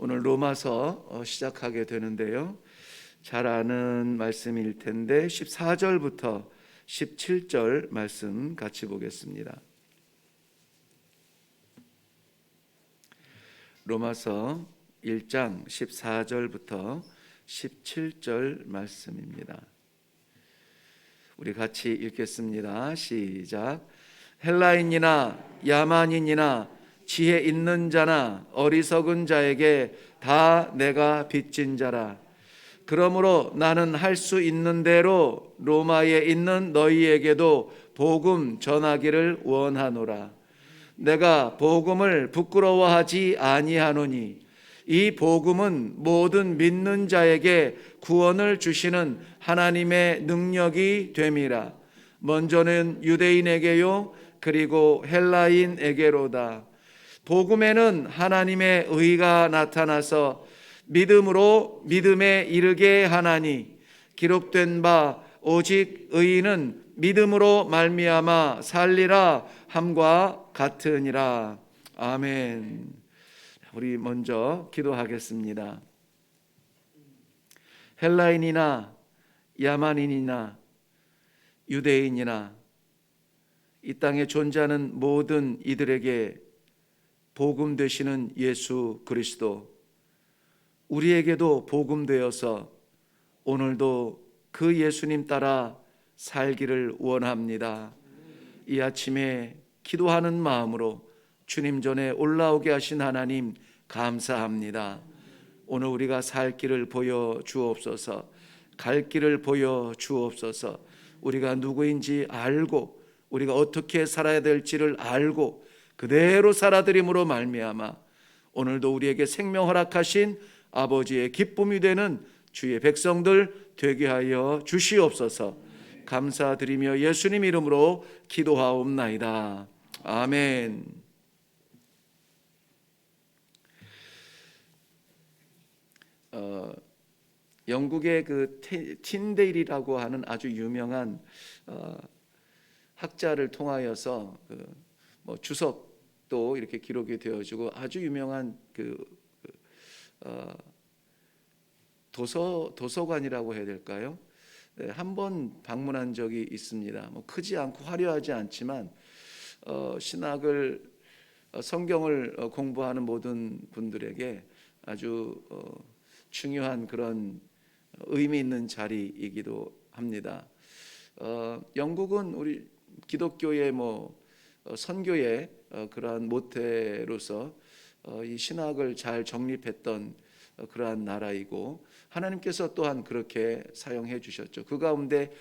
오늘 로마서 시작하게 되는데요. 잘 아는 말씀일 텐데 14절부터 17절 말씀 같이 보겠습니다. 로마서 1장 14절부터 17절 말씀입니다. 우리 같이 읽겠습니다. 시작. 헬라인이나 야만인이나 지혜 있는 자나 어리석은 자에게 다 내가 빚진 자라. 그러므로 나는 할 수 있는 대로 로마에 있는 너희에게도 복음 전하기를 원하노라. 내가 복음을 부끄러워하지 아니하노니 이 복음은 모든 믿는 자에게 구원을 주시는 하나님의 능력이 됨이라. 먼저는 유대인에게요 그리고 헬라인에게로다. 복음에는 하나님의 의가 나타나서 믿음으로 믿음에 이르게 하나니 기록된 바 오직 의인은 믿음으로 말미암아 살리라 함과 같으니라. 아멘. 우리 먼저 기도하겠습니다. 헬라인이나 야만인이나 유대인이나 이 땅에 존재하는 모든 이들에게 복음 되시는 예수 그리스도, 우리에게도 복음 되어서 오늘도 그 예수님 따라 살기를 원합니다. 이 아침에 기도하는 마음으로 주님 전에 올라오게 하신 하나님 감사합니다. 오늘 우리가 살 길을 보여 주옵소서, 갈 길을 보여 주옵소서. 우리가 누구인지 알고 우리가 어떻게 살아야 될지를 알고 그대로 살아드림으로 말미암아 오늘도 우리에게 생명 허락하신 아버지의 기쁨이 되는 주의 백성들 되게 하여 주시옵소서. 감사드리며 예수님 이름으로 기도하옵나이다. 아멘. 영국의 그 틴데일이라고 하는 아주 유명한 학자를 통하여서 주석도 이렇게 기록이 되어지고 아주 유명한 도서관이라고 해야 될까요? 네, 한번 방문한 적이 있습니다. 크지 않고 화려하지 않지만 신학을 성경을 공부하는 모든 분들에게 아주 중요한 그런 의미 있는 자리이기도 합니다. 영국은 우리 기독교의 선교의 그러한 모태로서 이 신학을 잘 정립했던 그러한 나라이고 하나님께서 또한 그렇게 사용해 주셨죠. 그 가운데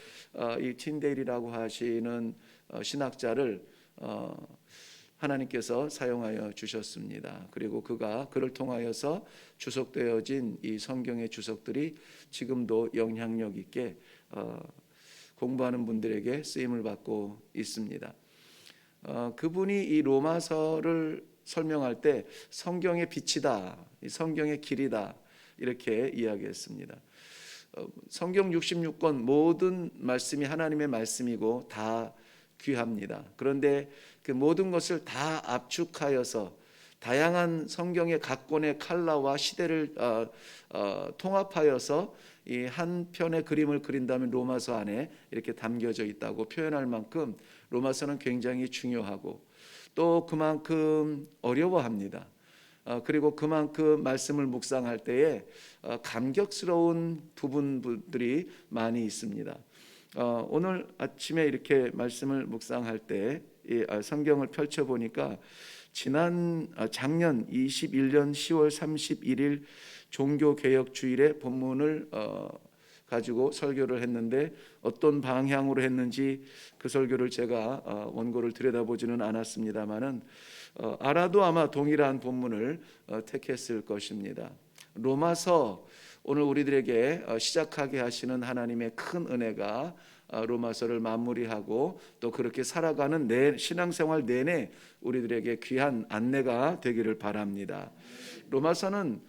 이 틴데일이라고 하시는 신학자를 하나님께서 사용하여 주셨습니다. 그리고 그를 통하여서 주석되어진 이 성경의 주석들이 지금도 영향력 있게 공부하는 분들에게 쓰임을 받고 있습니다. 그분이 이 로마서를 설명할 때 성경의 빛이다, 성경의 길이다 이렇게 이야기했습니다. 성경 66권 모든 말씀이 하나님의 말씀이고 다 귀합니다. 그런데 그 모든 것을 다 압축하여서 다양한 성경의 각 권의 컬러와 시대를 통합하여서 이 한 편의 그림을 그린다면 로마서 안에 이렇게 담겨져 있다고 표현할 만큼 로마서는 굉장히 중요하고 또 그만큼 어려워합니다. 그리고 그만큼 말씀을 묵상할 때에 감격스러운 부분들이 많이 있습니다. 오늘 아침에 이렇게 말씀을 묵상할 때 성경을 펼쳐보니까 작년 21년 10월 31일 종교개혁주일의 본문을 가지고 설교를 했는데 어떤 방향으로 했는지 그 설교를 제가 원고를 들여다보지는 않았습니다만은 알아도 아마 동일한 본문을 택했을 것입니다. 로마서, 오늘 우리들에게 시작하게 하시는 하나님의 큰 은혜가 로마서를 마무리하고 또 그렇게 살아가는 신앙생활 내내 우리들에게 귀한 안내가 되기를 바랍니다. 로마서는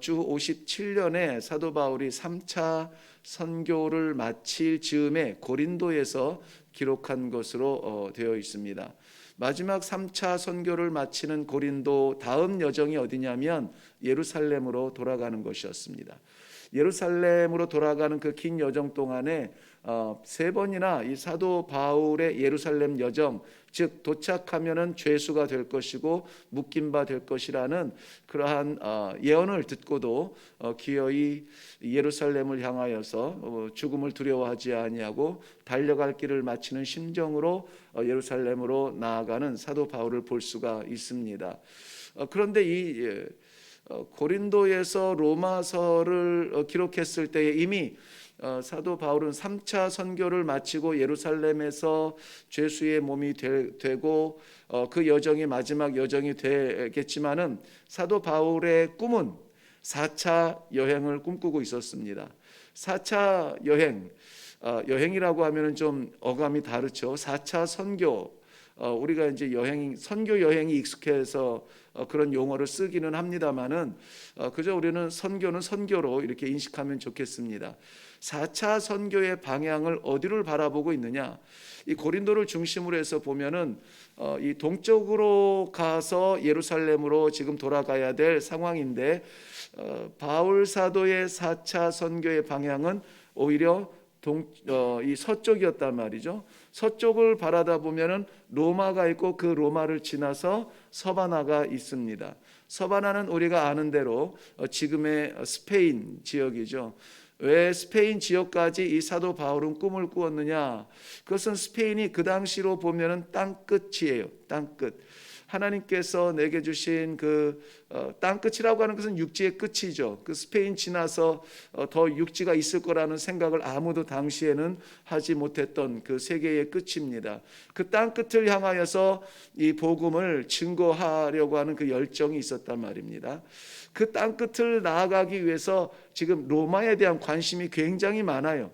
주 57년에 사도 바울이 3차 선교를 마칠 즈음에 고린도에서 기록한 것으로 되어 있습니다. 마지막 3차 선교를 마치는 고린도 다음 여정이 어디냐면 예루살렘으로 돌아가는 것이었습니다. 예루살렘으로 돌아가는 그 긴 여정 동안에 세 번이나 이 사도 바울의 예루살렘 여정, 즉 도착하면은 죄수가 될 것이고 묶임 바 될 것이라는 그러한 예언을 듣고도 기어이 예루살렘을 향하여서 죽음을 두려워하지 아니하고 달려갈 길을 마치는 심정으로 예루살렘으로 나아가는 사도 바울을 볼 수가 있습니다. 그런데 이 고린도에서 로마서를 기록했을 때에 이미 사도 바울은 3차 선교를 마치고 예루살렘에서 죄수의 몸이 되고 그 여정이 마지막 여정이 되겠지만은 사도 바울의 꿈은 4차 여행을 꿈꾸고 있었습니다. 4차 여행, 여행이라고 하면은 좀 어감이 다르죠. 4차 선교, 우리가 이제 선교 여행이 익숙해서 그런 용어를 쓰기는 합니다만은 그저 우리는 선교는 선교로 이렇게 인식하면 좋겠습니다. 4차 선교의 방향을 어디를 바라보고 있느냐? 이 고린도를 중심으로 해서 보면은 이 동쪽으로 가서 예루살렘으로 지금 돌아가야 될 상황인데 바울 사도의 4차 선교의 방향은 오히려 이 서쪽이었단 말이죠. 서쪽을 바라다 보면은 로마가 있고 그 로마를 지나서 서바나가 있습니다. 서바나는 우리가 아는 대로 지금의 스페인 지역이죠. 왜 스페인 지역까지 이 사도 바울은 꿈을 꾸었느냐? 그것은 스페인이 그 당시로 보면은 땅끝이에요. 땅끝. 하나님께서 내게 주신 그 땅끝이라고 하는 것은 육지의 끝이죠. 그 스페인 지나서 더 육지가 있을 거라는 생각을 아무도 당시에는 하지 못했던 그 세계의 끝입니다. 그 땅끝을 향하여서 이 복음을 증거하려고 하는 그 열정이 있었단 말입니다. 그 땅끝을 나아가기 위해서 지금 로마에 대한 관심이 굉장히 많아요.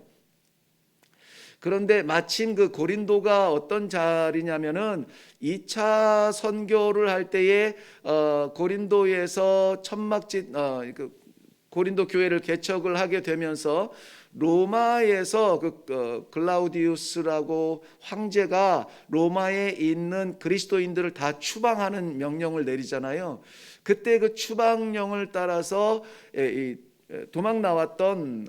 그런데 마침 그 고린도가 어떤 자리냐면은 2차 선교를 할 때에 고린도에서 고린도 교회를 개척을 하게 되면서 로마에서 글라우디우스라고 황제가 로마에 있는 그리스도인들을 다 추방하는 명령을 내리잖아요. 그때 그 추방령을 따라서 도망 나왔던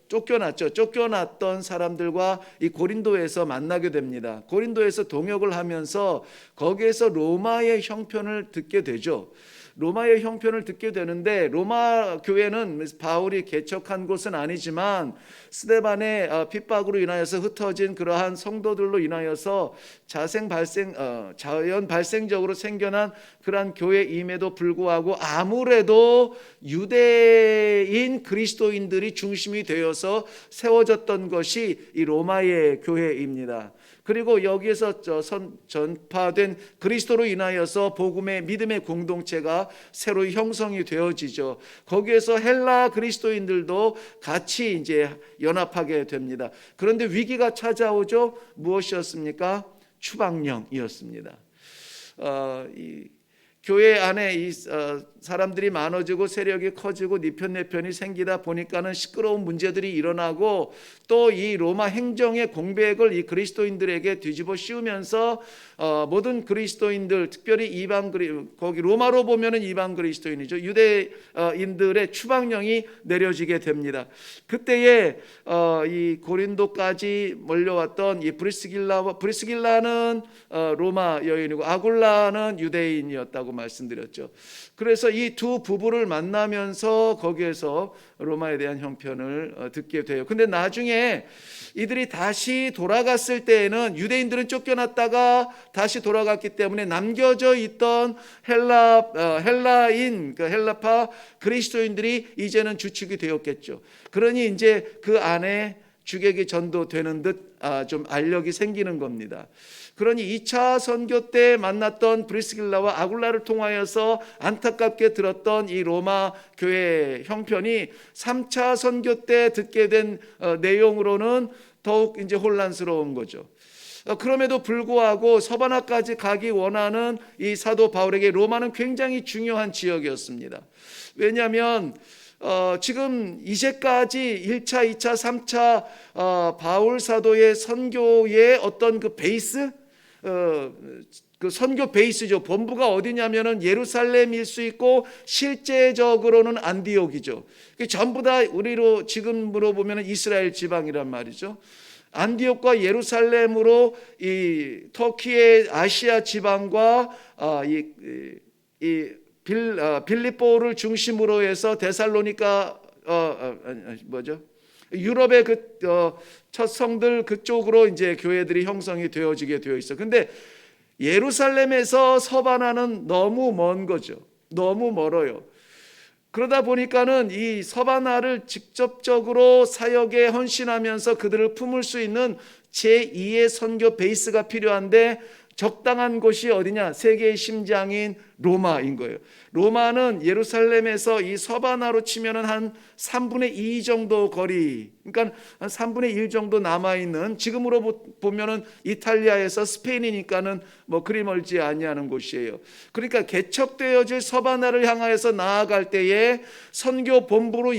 쫓겨났던 사람들과 이 고린도에서 만나게 됩니다. 고린도에서 동역을 하면서 거기에서 로마의 형편을 듣게 되죠. 로마의 형편을 듣게 되는데 로마 교회는 바울이 개척한 곳은 아니지만 스데반의 핍박으로 인하여서 흩어진 그러한 성도들로 인하여서 자연 발생적으로 생겨난 그러한 교회임에도 불구하고 아무래도 유대인 그리스도인들이 중심이 되어서 세워졌던 것이 이 로마의 교회입니다. 그리고 여기에서 전파된 그리스도로 인하여서 복음의 믿음의 공동체가 새로 형성이 되어지죠. 거기에서 헬라 그리스도인들도 같이 이제 연합하게 됩니다. 그런데 위기가 찾아오죠. 무엇이었습니까? 추방령이었습니다. 이 교회 안에 이 사람들이 많아지고 세력이 커지고 네 편 내 편이 생기다 보니까는 시끄러운 문제들이 일어나고 또 이 로마 행정의 공백을 이 그리스도인들에게 뒤집어 씌우면서 모든 그리스도인들, 특별히 거기 로마로 보면은 이방 그리스도인이죠. 유대인들의 추방령이 내려지게 됩니다. 그때에 이 고린도까지 몰려왔던 이 브리스길라는 로마 여인이고 아굴라는 유대인이었다고 말씀드렸죠. 그래서 이 두 부부를 만나면서 거기에서 로마에 대한 형편을 듣게 돼요. 근데 나중에 이들이 다시 돌아갔을 때에는 유대인들은 쫓겨났다가 다시 돌아갔기 때문에 남겨져 있던 헬라인, 헬라파 그리스도인들이 이제는 주축이 되었겠죠. 그러니 이제 그 안에 주객이 전도되는 듯 좀 알력이 생기는 겁니다. 그러니 2차 선교 때 만났던 브리스길라와 아굴라를 통하여서 안타깝게 들었던 이 로마 교회 형편이 3차 선교 때 듣게 된 내용으로는 더욱 이제 혼란스러운 거죠. 그럼에도 불구하고 서바나까지 가기 원하는 이 사도 바울에게 로마는 굉장히 중요한 지역이었습니다. 왜냐하면 지금 이제까지 1차, 2차, 3차 바울 사도의 선교의 어떤 그 베이스, 그 선교 베이스죠. 본부가 어디냐면은 예루살렘일 수 있고 실제적으로는 안디옥이죠. 전부 다 우리로 지금으로 보면은 이스라엘 지방이란 말이죠. 안디옥과 예루살렘으로 이 터키의 아시아 지방과 빌립보를 중심으로 해서 데살로니가 유럽의 첫 성들 그쪽으로 이제 교회들이 형성이 되어지게 되어 있어. 근데 예루살렘에서 서바나는 너무 먼 거죠. 너무 멀어요. 그러다 보니까는 이 서바나를 직접적으로 사역에 헌신하면서 그들을 품을 수 있는 제2의 선교 베이스가 필요한데 적당한 곳이 어디냐? 세계의 심장인 로마인 거예요. 로마는 예루살렘에서 이 서바나로 치면은 한 3분의 2 정도 거리, 그러니까 한 3분의 1 정도 남아있는, 지금으로 보면은 이탈리아에서 스페인이니까는 뭐 그리 멀지 아니하는 곳이에요. 그러니까 개척되어질 서바나를 향하여서 나아갈 때에 선교 본부로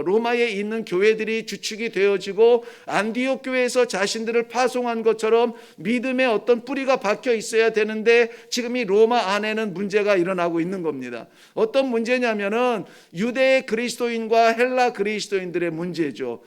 로마에 있는 교회들이 주축이 되어지고 안디옥 교회에서 자신들을 파송한 것처럼 믿음의 어떤 뿌리가 박혀 있어야 되는데 지금 이 로마 안에는 문제가 일어나고 있는 겁니다. 어떤 문제냐면은 유대 그리스도인과 헬라 그리스도인들의 문제죠.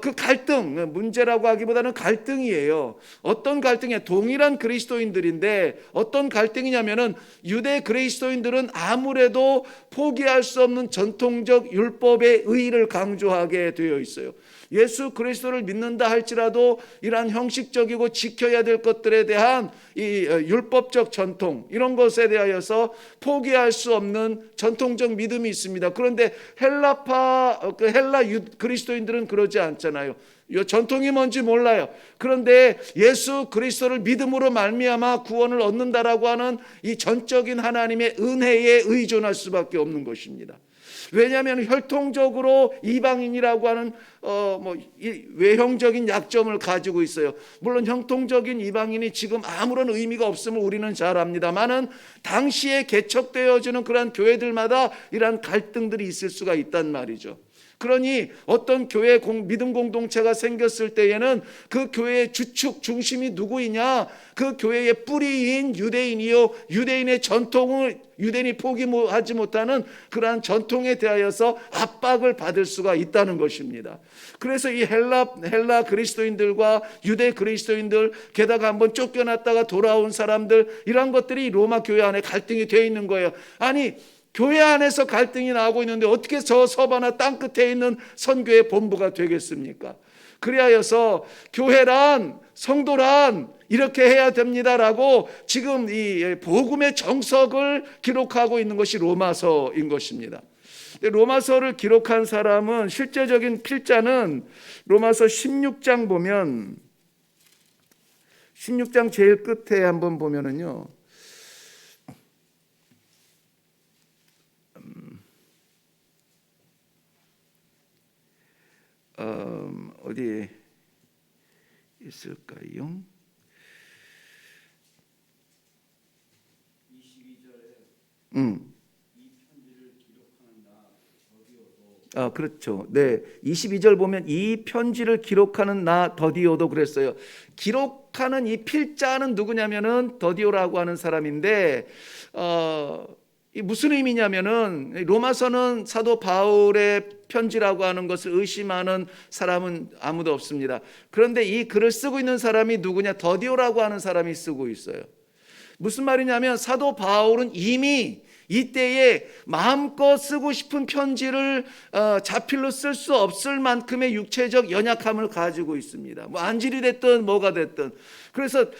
그 갈등, 문제라고 하기보다는 갈등이에요. 어떤 갈등이냐? 동일한 그리스도인들인데 어떤 갈등이냐면은 유대 그리스도인들은 아무래도 포기할 수 없는 전통적 율법의 의의를 강조하게 되어 있어요. 예수 그리스도를 믿는다 할지라도 이러한 형식적이고 지켜야 될 것들에 대한 이 율법적 전통, 이런 것에 대하여서 포기할 수 없는 전통적 믿음이 있습니다. 그런데 헬라 그리스도인들은 그러지 않잖아요. 전통이 뭔지 몰라요. 그런데 예수 그리스도를 믿음으로 말미암아 구원을 얻는다라고 하는 이 전적인 하나님의 은혜에 의존할 수밖에 없는 것입니다. 왜냐하면 혈통적으로 이방인이라고 하는 외형적인 약점을 가지고 있어요. 물론 형통적인 이방인이 지금 아무런 의미가 없음을 우리는 잘 압니다만은 당시에 개척되어지는 그러한 교회들마다 이러한 갈등들이 있을 수가 있단 말이죠. 그러니 어떤 교회 믿음 공동체가 생겼을 때에는 그 교회의 주축 중심이 누구이냐? 그 교회의 뿌리인 유대인이요, 유대인의 전통을 유대인이 포기하지 못하는 그러한 전통에 대하여서 압박을 받을 수가 있다는 것입니다. 그래서 이 헬라 그리스도인들과 유대 그리스도인들, 게다가 한번 쫓겨났다가 돌아온 사람들, 이런 것들이 로마 교회 안에 갈등이 되어 있는 거예요. 아니, 교회 안에서 갈등이 나오고 있는데 어떻게 저 서바나 땅끝에 있는 선교의 본부가 되겠습니까? 그리하여서 교회란, 성도란 이렇게 해야 됩니다라고 지금 이 복음의 정석을 기록하고 있는 것이 로마서인 것입니다. 로마서를 기록한 사람은, 실제적인 필자는 로마서 16장 보면, 16장 제일 끝에 한번 보면은요, 어디에 있을까요? 22절에 이 편지를 기록하는 나 더디오도. 그렇죠. 네, 22절 보면 이 편지를 기록하는 나 더디오도 그랬어요. 기록하는 이 필자는 누구냐면은 더디오라고 하는 사람인데, 이 무슨 의미냐면은 로마서는 사도 바울의 편지라고 하는 것을 의심하는 사람은 아무도 없습니다. 그런데 이 글을 쓰고 있는 사람이 누구냐? 더디오라고 하는 사람이 쓰고 있어요. 무슨 말이냐면 사도 바울은 이미 이때에 마음껏 쓰고 싶은 편지를 자필로 쓸 수 없을 만큼의 육체적 연약함을 가지고 있습니다. 뭐 안질이 됐든 뭐가 됐든. 그래서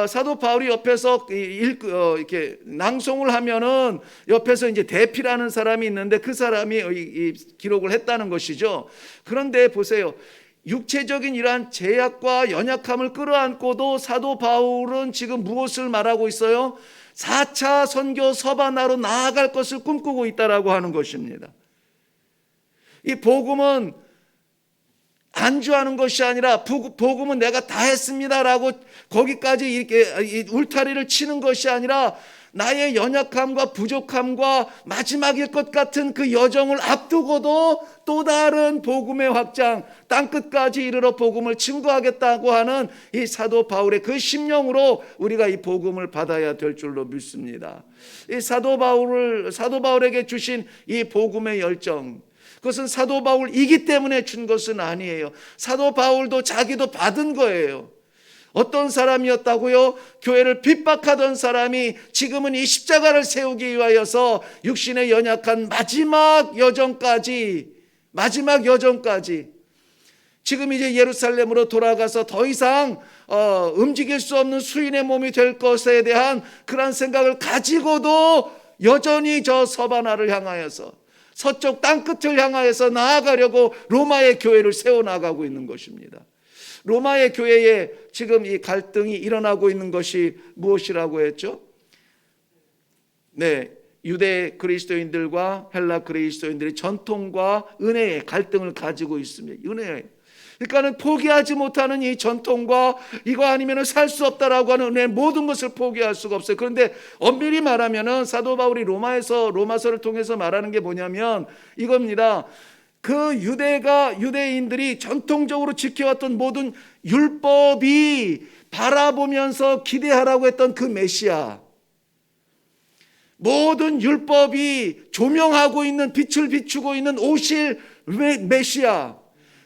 사도 바울이 옆에서 이렇게 낭송을 하면은 옆에서 이제 대피라는 사람이 있는데 그 사람이 이 기록을 했다는 것이죠. 그런데 보세요. 육체적인 이러한 제약과 연약함을 끌어안고도 사도 바울은 지금 무엇을 말하고 있어요? 4차 선교 서바나로 나아갈 것을 꿈꾸고 있다라고 하는 것입니다. 이 복음은 안주하는 것이 아니라 복음은 내가 다 했습니다라고 거기까지 이렇게 울타리를 치는 것이 아니라 나의 연약함과 부족함과 마지막일 것 같은 그 여정을 앞두고도 또 다른 복음의 확장, 땅끝까지 이르러 복음을 증거하겠다고 하는 이 사도 바울의 그 심령으로 우리가 이 복음을 받아야 될 줄로 믿습니다. 이 사도 바울에게 주신 이 복음의 열정, 그것은 사도 바울이기 때문에 준 것은 아니에요. 사도 바울도 자기도 받은 거예요. 어떤 사람이었다고요? 교회를 핍박하던 사람이 지금은 이 십자가를 세우기 위하여서 육신의 연약한 마지막 여정까지 지금 이제 예루살렘으로 돌아가서 더 이상 움직일 수 없는 수인의 몸이 될 것에 대한 그런 생각을 가지고도 여전히 저 서바나를 향하여서, 서쪽 땅끝을 향하여서 나아가려고 로마의 교회를 세워나가고 있는 것입니다. 로마의 교회에 지금 이 갈등이 일어나고 있는 것이 무엇이라고 했죠? 네, 유대 그리스도인들과 헬라 그리스도인들이 전통과 은혜의 갈등을 가지고 있습니다. 은혜. 그러니까는 포기하지 못하는 이 전통과 이거 아니면 살 수 없다라고 하는 은혜, 모든 것을 포기할 수가 없어요. 그런데 엄밀히 말하면은 사도 바울이 로마서를 통해서 말하는 게 뭐냐면 이겁니다. 그 유대인들이 전통적으로 지켜왔던 모든 율법이 바라보면서 기대하라고 했던 그 메시아, 모든 율법이 조명하고 있는, 빛을 비추고 있는 오실 메시아,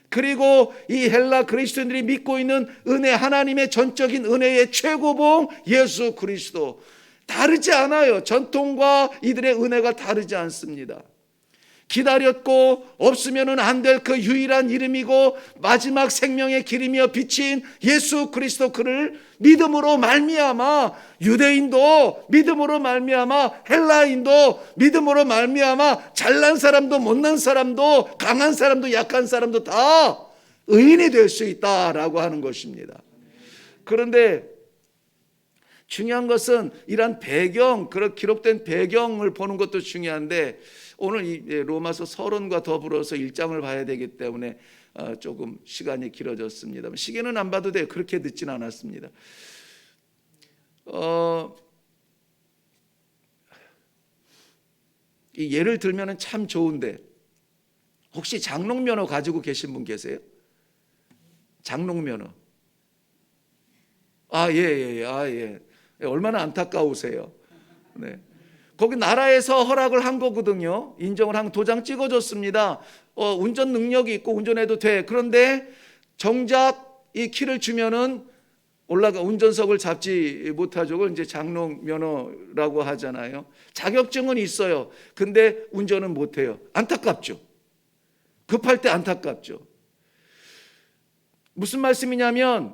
그리고 이 헬라 그리스도인들이 믿고 있는 은혜, 하나님의 전적인 은혜의 최고봉 예수 그리스도, 다르지 않아요. 전통과 이들의 은혜가 다르지 않습니다. 기다렸고 없으면 안 될 그 유일한 이름이고 마지막 생명의 기름이여 비친 예수 그리스도, 그를 믿음으로 말미암아 유대인도 믿음으로 말미암아 헬라인도 믿음으로 말미암아 잘난 사람도 못난 사람도 강한 사람도 약한 사람도 다 의인이 될 수 있다라고 하는 것입니다. 그런데 중요한 것은 이런 배경, 그런 기록된 배경을 보는 것도 중요한데, 오늘 이 로마서 서론과 더불어서 1장을 봐야 되기 때문에 조금 시간이 길어졌습니다. 시계는 안 봐도 돼요. 그렇게 늦진 않았습니다. 이 예를 들면 참 좋은데, 혹시 장롱면허 가지고 계신 분 계세요? 장롱면허. 예. 얼마나 안타까우세요. 네. 거기 나라에서 허락을 한 거거든요. 인정을 한, 도장 찍어줬습니다. 운전 능력이 있고 운전해도 돼. 그런데 정작 이 키를 주면은 운전석을 잡지 못하죠. 그걸 이제 장롱 면허라고 하잖아요. 자격증은 있어요. 근데 운전은 못해요. 안타깝죠. 급할 때 안타깝죠. 무슨 말씀이냐면,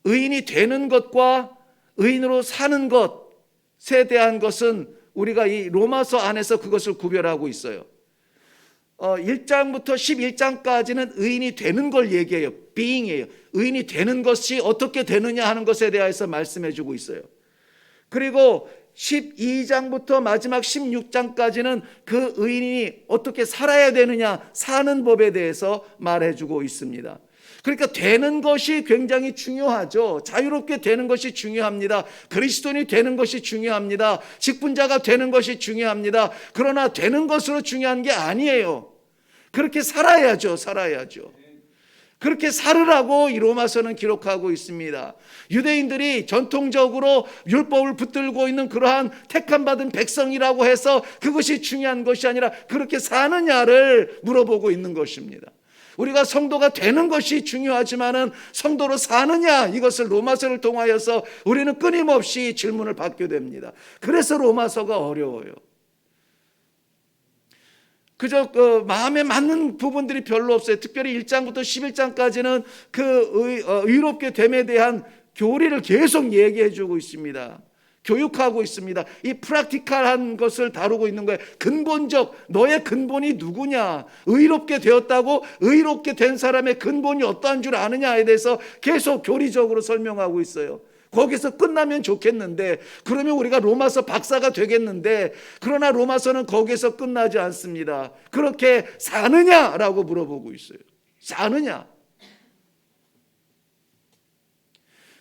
의인이 되는 것과 의인으로 사는 것에 대한 것은 우리가 이 로마서 안에서 그것을 구별하고 있어요. 1장부터 11장까지는 의인이 되는 걸 얘기해요. being이에요. 의인이 되는 것이 어떻게 되느냐 하는 것에 대해서 말씀해 주고 있어요. 그리고 12장부터 마지막 16장까지는 그 의인이 어떻게 살아야 되느냐, 사는 법에 대해서 말해 주고 있습니다. 그러니까 되는 것이 굉장히 중요하죠. 자유롭게 되는 것이 중요합니다. 그리스도인이 되는 것이 중요합니다. 직분자가 되는 것이 중요합니다. 그러나 되는 것으로 중요한 게 아니에요. 그렇게 살아야죠. 그렇게 살으라고 이 로마서는 기록하고 있습니다. 유대인들이 전통적으로 율법을 붙들고 있는 그러한 택함받은 백성이라고 해서 그것이 중요한 것이 아니라 그렇게 사느냐를 물어보고 있는 것입니다. 우리가 성도가 되는 것이 중요하지만은 성도로 사느냐, 이것을 로마서를 통하여서 우리는 끊임없이 질문을 받게 됩니다. 그래서 로마서가 어려워요. 그저 마음에 맞는 부분들이 별로 없어요. 특별히 1장부터 11장까지는 그 의롭게 됨에 대한 교리를 계속 얘기해 주고 있습니다. 교육하고 있습니다. 이 프랙티컬한 것을 다루고 있는 거예요. 근본적, 너의 근본이 누구냐, 의롭게 되었다고 의롭게 된 사람의 근본이 어떠한 줄 아느냐에 대해서 계속 교리적으로 설명하고 있어요. 거기서 끝나면 좋겠는데, 그러면 우리가 로마서 박사가 되겠는데, 그러나 로마서는 거기서 끝나지 않습니다. 그렇게 사느냐라고 물어보고 있어요. 사느냐.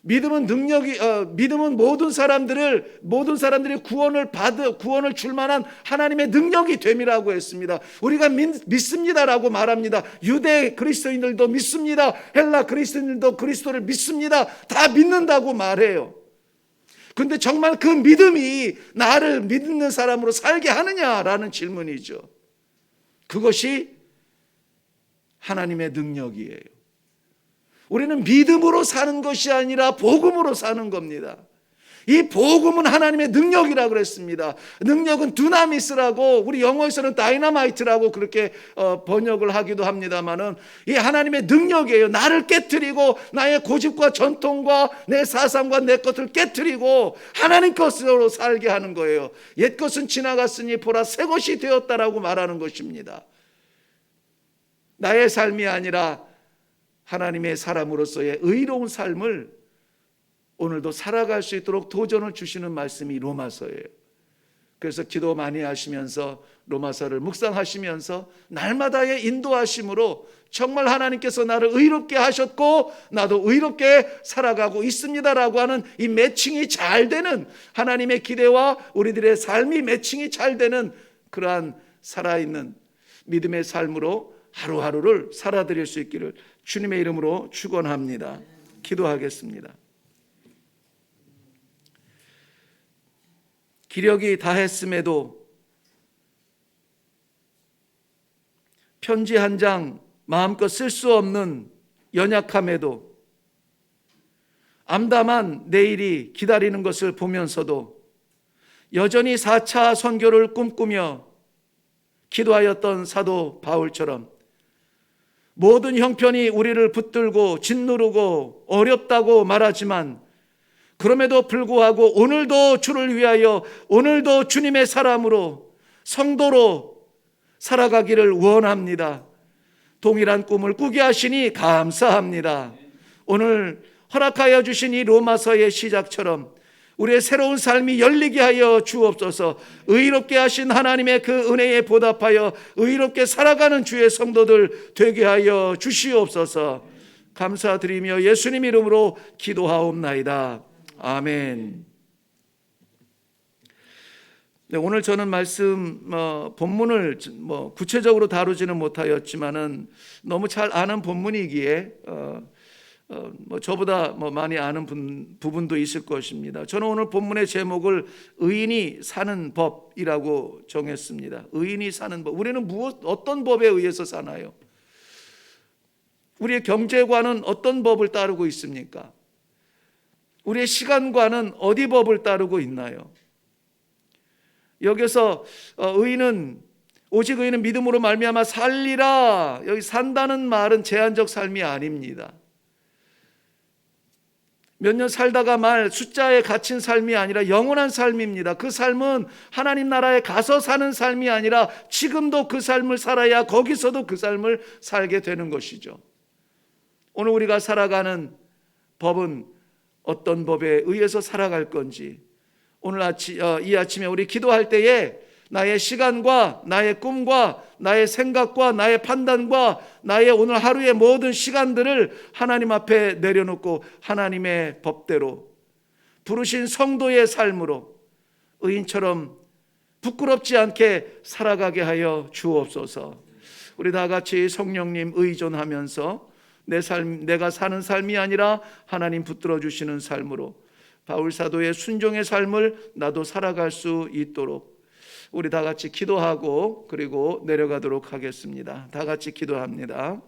믿음은 믿음은 모든 사람들이 구원을 줄 만한 하나님의 능력이 됨이라고 했습니다. 우리가 믿습니다라고 말합니다. 유대 그리스도인들도 믿습니다. 헬라 그리스도인들도 그리스도를 믿습니다. 다 믿는다고 말해요. 근데 정말 그 믿음이 나를 믿는 사람으로 살게 하느냐라는 질문이죠. 그것이 하나님의 능력이에요. 우리는 믿음으로 사는 것이 아니라 복음으로 사는 겁니다. 이 복음은 하나님의 능력이라고 그랬습니다. 능력은 두나미스라고, 우리 영어에서는 다이너마이트라고 그렇게 번역을 하기도 합니다만은, 이 하나님의 능력이에요. 나를 깨트리고 나의 고집과 전통과 내 사상과 내 것을 깨트리고 하나님 것으로 살게 하는 거예요. 옛 것은 지나갔으니 보라 새 것이 되었다라고 말하는 것입니다. 나의 삶이 아니라 하나님의 사람으로서의 의로운 삶을 오늘도 살아갈 수 있도록 도전을 주시는 말씀이 로마서예요. 그래서 기도 많이 하시면서 로마서를 묵상하시면서 날마다의 인도하심으로 정말 하나님께서 나를 의롭게 하셨고 나도 의롭게 살아가고 있습니다라고 하는 이 매칭이 잘 되는, 하나님의 기대와 우리들의 삶이 매칭이 잘 되는 그러한 살아있는 믿음의 삶으로 하루하루를 살아드릴 수 있기를 주님의 이름으로 축원합니다. 기도하겠습니다. 기력이 다했음에도 편지 한 장 마음껏 쓸 수 없는 연약함에도 암담한 내일이 기다리는 것을 보면서도 여전히 4차 선교를 꿈꾸며 기도하였던 사도 바울처럼 모든 형편이 우리를 붙들고 짓누르고 어렵다고 말하지만 그럼에도 불구하고 오늘도 주를 위하여, 오늘도 주님의 사람으로 성도로 살아가기를 원합니다. 동일한 꿈을 꾸게 하시니 감사합니다. 오늘 허락하여 주신 이 로마서의 시작처럼 우리의 새로운 삶이 열리게 하여 주옵소서. 의롭게 하신 하나님의 그 은혜에 보답하여 의롭게 살아가는 주의 성도들 되게 하여 주시옵소서. 감사드리며 예수님 이름으로 기도하옵나이다. 아멘. 네, 오늘 저는 말씀 본문을 구체적으로 다루지는 못하였지만은 너무 잘 아는 본문이기에 저보다 많이 아는 부분도 있을 것입니다. 저는 오늘 본문의 제목을 의인이 사는 법이라고 정했습니다. 의인이 사는 법. 우리는 어떤 법에 의해서 사나요? 우리의 경제관은 어떤 법을 따르고 있습니까? 우리의 시간관은 어디 법을 따르고 있나요? 여기서 오직 의인은 믿음으로 말미암아 살리라. 여기 산다는 말은 제한적 삶이 아닙니다. 몇 년 살다가 말 숫자에 갇힌 삶이 아니라 영원한 삶입니다. 그 삶은 하나님 나라에 가서 사는 삶이 아니라 지금도 그 삶을 살아야 거기서도 그 삶을 살게 되는 것이죠. 오늘 우리가 살아가는 법은 어떤 법에 의해서 살아갈 건지, 오늘 이 아침에 우리 기도할 때에 나의 시간과 나의 꿈과 나의 생각과 나의 판단과 나의 오늘 하루의 모든 시간들을 하나님 앞에 내려놓고 하나님의 법대로 부르신 성도의 삶으로 의인처럼 부끄럽지 않게 살아가게 하여 주옵소서. 우리 다 같이 성령님 의존하면서 내가 사는 삶이 아니라 하나님 붙들어 주시는 삶으로 바울 사도의 순종의 삶을 나도 살아갈 수 있도록 우리 다 같이 기도하고 그리고 내려가도록 하겠습니다. 다 같이 기도합니다.